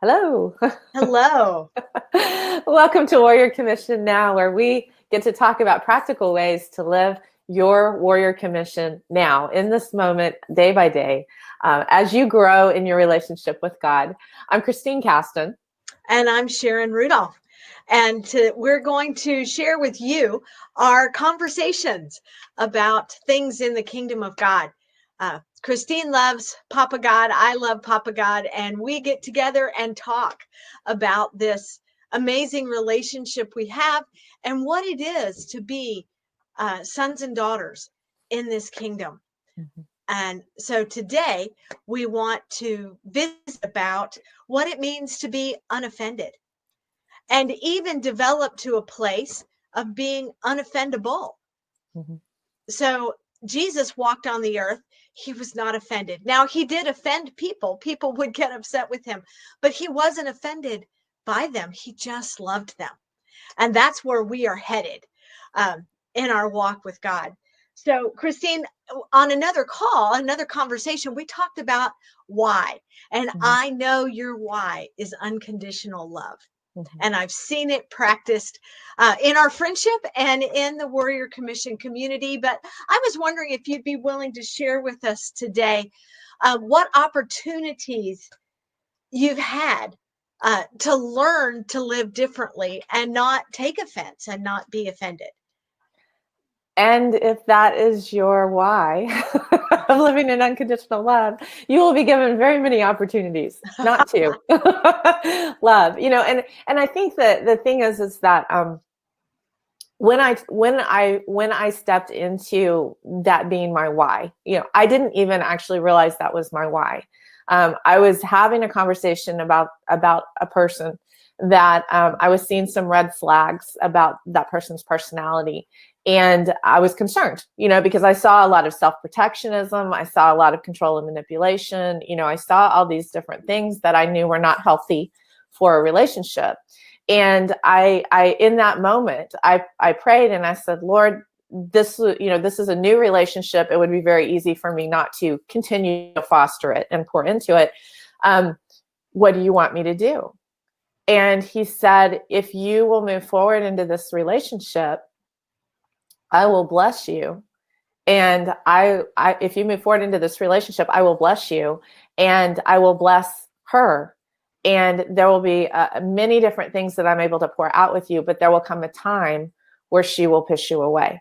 Hello. Hello. Welcome to Warrior Commission Now, where we get to talk about practical ways to live your Warrior Commission now, in this moment, day by day, as you grow in your relationship with God. I'm Christine Caston. And I'm Sharon Rudolph. We're going to share with you our conversations about things in the kingdom of God. Christine loves Papa God. I love Papa God. And we get together and talk about this amazing relationship we have and what it is to be sons and daughters in this kingdom. Mhm. And so today we want to visit about what it means to be unoffended and even develop to a place of being unoffendable. Mhm. So Jesus walked on the earth. He was not offended. Now, he did offend people. People would get upset with him, but he wasn't offended by them. He just loved them. And that's where we are headed in our walk with God. So, Christine, on another call, another conversation, we talked about why. And Mhm. I know your why is unconditional love. Mhm. And I've seen it practiced in our friendship and in the Warrior Commission community. But I was wondering if you'd be willing to share with us today what opportunities you've had to learn to live differently and not take offense and not be offended. And if that is your why of living in unconditional love, you will be given very many opportunities not to love. And I think that the thing is that when I stepped into that being my why, I didn't even actually realize that was my why. I was having a conversation about a person that I was seeing some red flags about that person's personality. And I was concerned, because I saw a lot of self-protectionism. I saw a lot of control and manipulation. I saw all these different things that I knew were not healthy for a relationship. And I in that moment, I prayed and I said, Lord, this is a new relationship. It would be very easy for me not to continue to foster it and pour into it. What do you want me to do? And he said, if you will move forward into this relationship, I will bless you. And if you move forward into this relationship, I will bless you and I will bless her. And there will be many different things that I'm able to pour out with you, but there will come a time where she will push you away.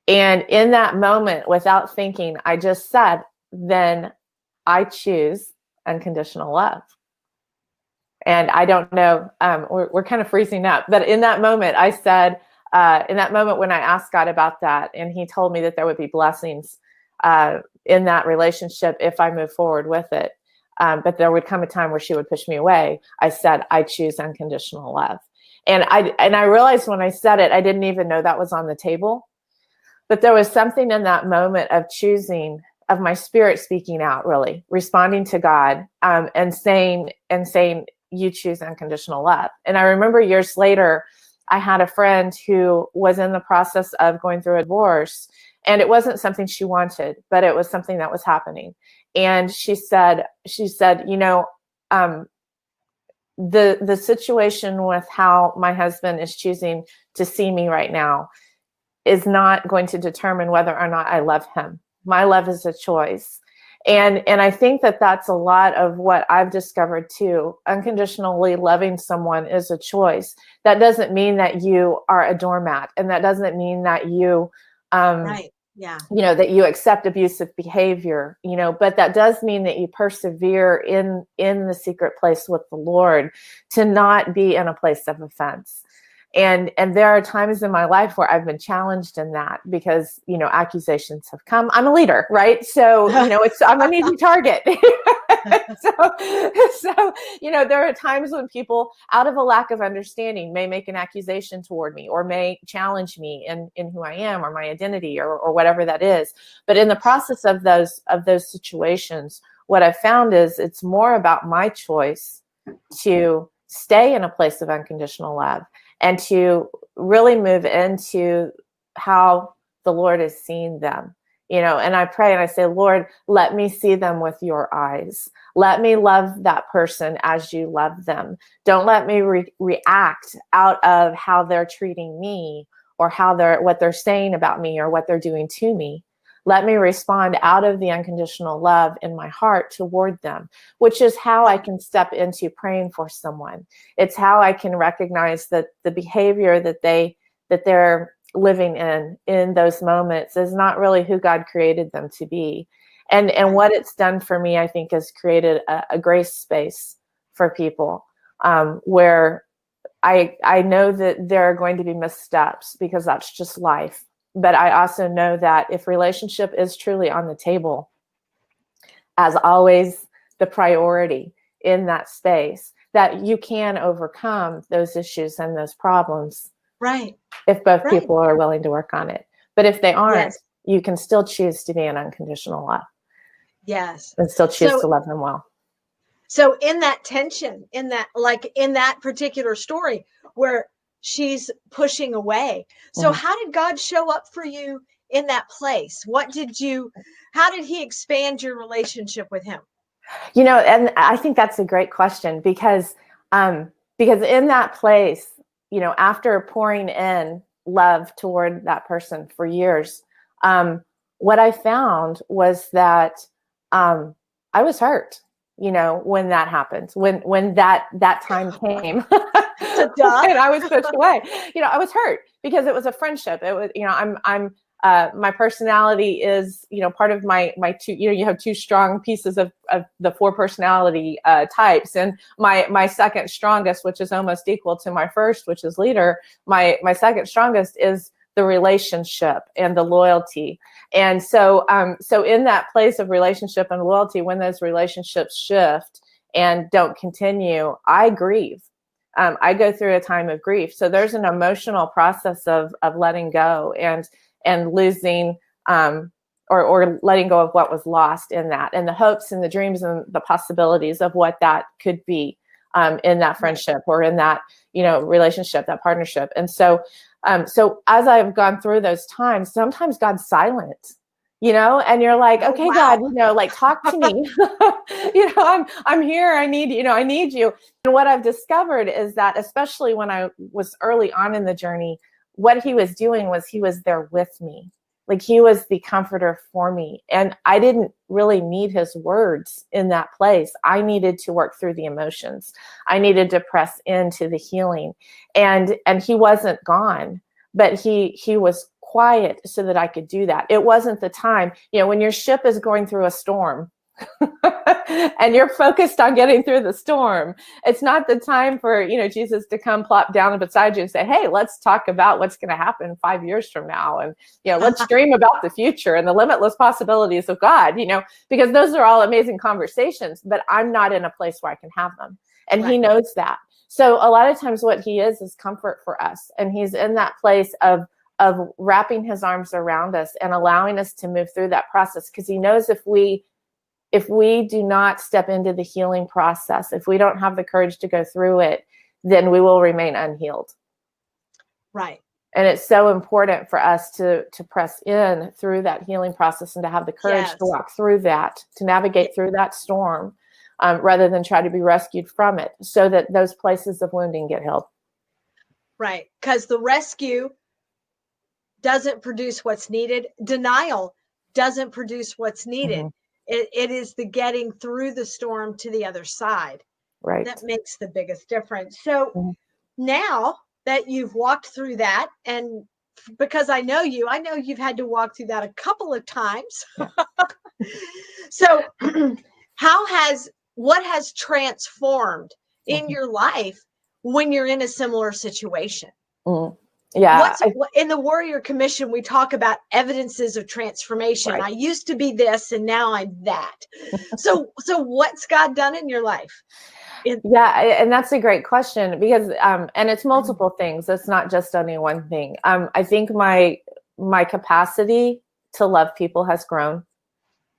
And in that moment, without thinking, I just said, then I choose unconditional love. And I don't know, we're kind of freezing up, but in that moment, I said, in that moment when I asked God about that, and he told me that there would be blessings in that relationship if I move forward with it. But there would come a time where she would push me away. I said, I choose unconditional love. And I realized when I said it, I didn't even know that was on the table. But there was something in that moment of choosing, of my spirit speaking out, really responding to God, and saying, you choose unconditional love. And I remember years later, I had a friend who was in the process of going through a divorce, and it wasn't something she wanted, but it was something that was happening. And she said, the situation with how my husband is choosing to see me right now is not going to determine whether or not I love him. My love is a choice. And I think that that's a lot of what I've discovered too. Unconditionally loving someone is a choice. That doesn't mean that you are a doormat, and that doesn't mean that you, Right. Yeah. that you accept abusive behavior. But that does mean that you persevere in the secret place with the Lord, to not be in a place of offense. And there are times in my life where I've been challenged in that because, accusations have come. I'm a leader, right? So, I'm an easy target. so, there are times when people, out of a lack of understanding, may make an accusation toward me or may challenge me in who I am or my identity or whatever that is. But in the process of those situations, what I've found is it's more about my choice to stay in a place of unconditional love and to really move into how the Lord is seeing them and I pray and I say, Lord, let me see them with your eyes. Let me love that person as you love them. Don't let me react out of how they're treating me or what they're saying about me or what they're doing to me. Let me respond out of the unconditional love in my heart toward them, which is how I can step into praying for someone. It's how I can recognize that the behavior that they're living in those moments is not really who God created them to be. And what it's done for me, I think, is created a grace space for people where I know that there are going to be missteps because that's just life. But I also know that if relationship is truly on the table, as always, the priority in that space, that you can overcome those issues and those problems. Right. If both people are willing to work on it. But if they aren't, yes. you can still choose to be in unconditional love. Yes. And still choose to love them well. So in that tension, in that particular story where she's pushing away. So how did God show up for you in that place? How did he expand your relationship with him? And I think that's a great question because in that place, after pouring in love toward that person for years, what I found was that I was hurt, when that happened, when that time came and I was pushed away, I was hurt because it was a friendship. It was, I'm my personality is, part of my two, you have two strong pieces of the four personality types. And my second strongest, which is almost equal to my first, which is leader, my second strongest is the relationship and the loyalty. And so in that place of relationship and loyalty, when those relationships shift and don't continue, I grieve. I go through a time of grief. So there's an emotional process of letting go and losing or letting go of what was lost in that, and the hopes and the dreams and the possibilities of what that could be in that friendship or in that, relationship, that partnership. And so as I've gone through those times, sometimes God's silent, and you're like, okay, God, talk to me. I'm here. I need you. And what I've discovered is that, especially when I was early on in the journey, what he was doing was he was there with me. Like, he was the comforter for me. And I didn't really need his words in that place. I needed to work through the emotions. I needed to press into the healing. And he wasn't gone, but he was quiet so that I could do that. It wasn't the time, when your ship is going through a storm and you're focused on getting through the storm, it's not the time for, Jesus to come plop down beside you and say, hey, let's talk about what's going to happen 5 years from now. And, let's dream about the future and the limitless possibilities of God, because those are all amazing conversations, but I'm not in a place where I can have them. And he knows that. So a lot of times what he is comfort for us. And he's in that place of wrapping his arms around us and allowing us to move through that process. Because he knows if we do not step into the healing process, if we don't have the courage to go through it, then we will remain unhealed. Right. And it's so important for us to press in through that healing process and to have the courage to walk through that, to navigate through that storm, rather than try to be rescued from it, so that those places of wounding get healed. Right. Because the rescue doesn't produce what's needed. Denial doesn't produce what's needed. Mm-hmm. It is the getting through the storm to the other side. Right. That makes the biggest difference. So now that you've walked through that, and because I know you've had to walk through that a couple of times. So what has transformed in your life when you're in a similar situation? Yeah. In the Warrior Commission, we talk about evidences of transformation. Right. I used to be this and now I'm that. So what's God done in your life? Yeah. And that's a great question, because, and it's multiple things. It's not just only one thing. I think my capacity to love people has grown.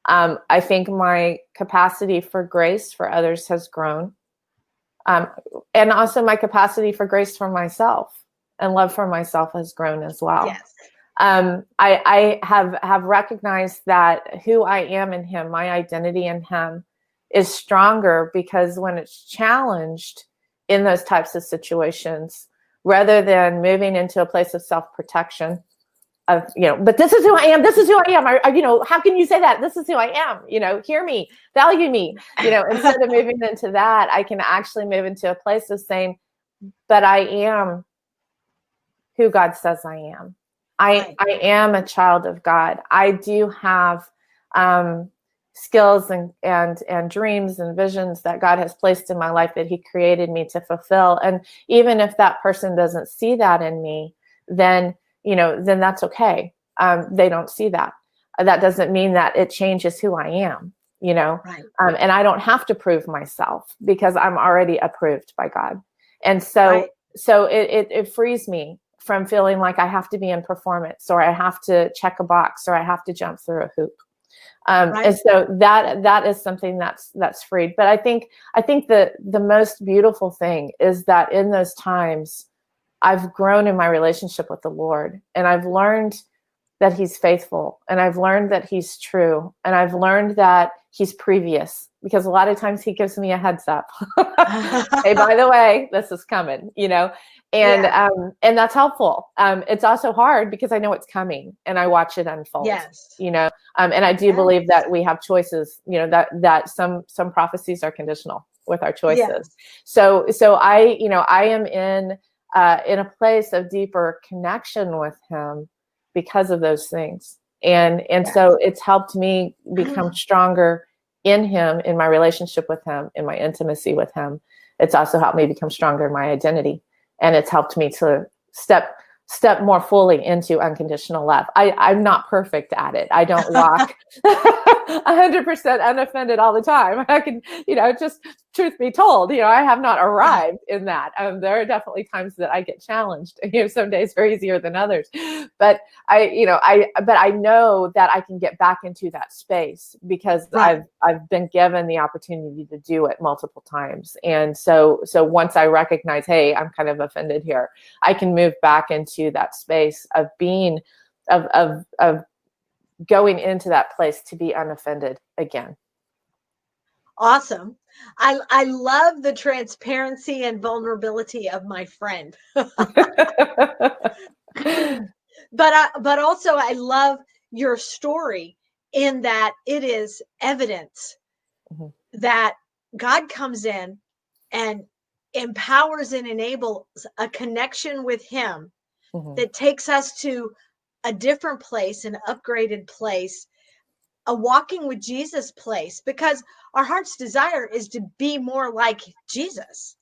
I think my capacity for grace for others has grown. And also my capacity for grace for myself and love for myself has grown as well. I have recognized that who I am in him, my identity in him, is stronger because when it's challenged in those types of situations, rather than moving into a place of self-protection of, but this is who I am, this is who I am, how can you say that? This is who I am, hear me, value me, instead of moving into that, I can actually move into a place of saying, but I am who God says I am. I am a child of God. I do have skills and dreams and visions that God has placed in my life that he created me to fulfill. And even if that person doesn't see that in me, then that's okay. They don't see that. That doesn't mean that it changes who I am, Right. And I don't have to prove myself because I'm already approved by God. And so it frees me from feeling like I have to be in performance, or I have to check a box, or I have to jump through a hoop. And so that is something that's freed. But I think the most beautiful thing is that in those times, I've grown in my relationship with the Lord, and I've learned that he's faithful, and I've learned that he's true, and I've learned that he's previous, because a lot of times he gives me a heads up. Hey, by the way, this is coming, and that's helpful. It's also hard because I know it's coming and I watch it unfold. Yes. And I do believe that we have choices, that some prophecies are conditional with our choices. Yes. So I am in a place of deeper connection with him because of those things. And so it's helped me become stronger in him, in my relationship with him, in my intimacy with him. It's also helped me become stronger in my identity. And it's helped me to step more fully into unconditional love. I'm not perfect at it. I don't walk 100% unoffended all the time. I can, just truth be told, I have not arrived in that. There are definitely times that I get challenged. Some days are easier than others, but I know that I can get back into that space because I've been given the opportunity to do it multiple times. And so once I recognize, hey, I'm kind of offended here, I can move back into that space of being, of going into that place to be unoffended again. Awesome. I love the transparency and vulnerability of my friend. But also I love your story in that it is evidence that God comes in and empowers and enables a connection with him that takes us to a different place, an upgraded place, a walking with Jesus place, because our heart's desire is to be more like Jesus.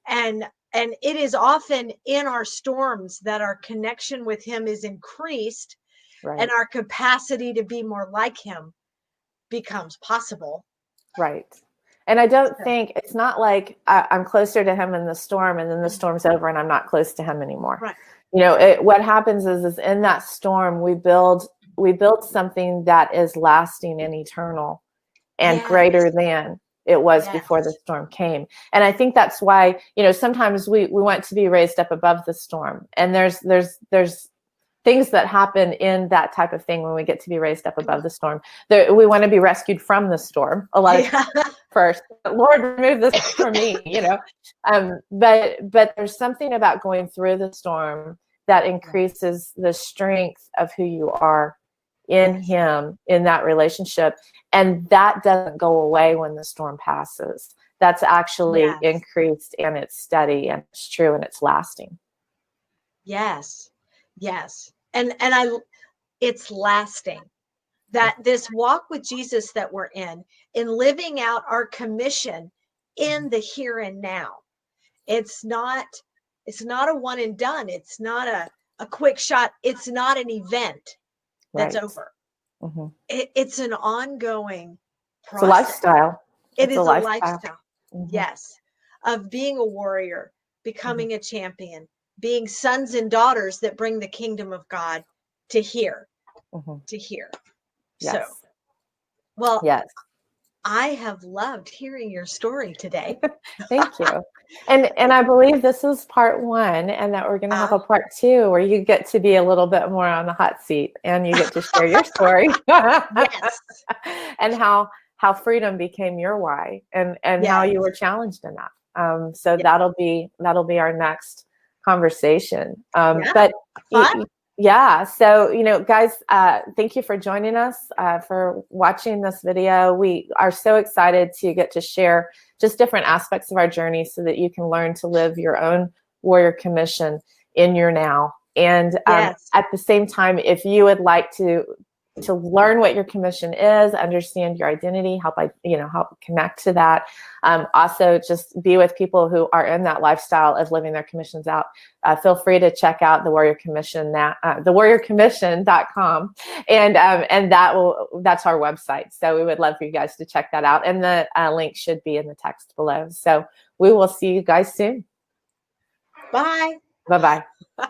And it is often in our storms that our connection with him is increased, and our capacity to be more like him becomes possible. Right. And I don't think, it's not like I'm closer to him in the storm and then the storm's over and I'm not close to him anymore. Right. What happens is in that storm, we build something that is lasting and eternal and greater than it was before the storm came. And I think that's why, sometimes we want to be raised up above the storm. And there's things that happen in that type of thing when we get to be raised up above the storm. We want to be rescued from the storm a lot of times first. Lord, remove this from me, but there's something about going through the storm that increases the strength of who you are in him, in that relationship. And that doesn't go away when the storm passes. That's actually increased, and it's steady, and it's true, and it's lasting. Yes. And it's lasting. That this walk with Jesus that we're in living out our commission in the here and now. It's not a one and done. It's not a quick shot. It's not an event that's over. It's an ongoing process. It's a lifestyle. It is a lifestyle. Yes. Of being a warrior, becoming a champion, being sons and daughters that bring the kingdom of God to here. To here. Yes. So, well, I have loved hearing your story today. Thank you. And I believe this is part one, and that we're going to have a part two where you get to be a little bit more on the hot seat and you get to share your story. Yes. And how freedom became your why, and how Yes. you were challenged in that. So Yeah. that'll be our next conversation. Yeah, But fun. yeah, so guys, thank you for joining us, for watching this video. We are so excited to get to share just different aspects of our journey so that you can learn to live your own warrior commission in your now. And Yes. at the same time, if you would like to learn what your commission is, understand your identity, help connect to that. Also, just be with people who are in that lifestyle of living their commissions out. Feel free to check out the Warrior Commission thewarriorcommission.com, and that's our website. So we would love for you guys to check that out, and the link should be in the text below. So we will see you guys soon. Bye. Bye bye.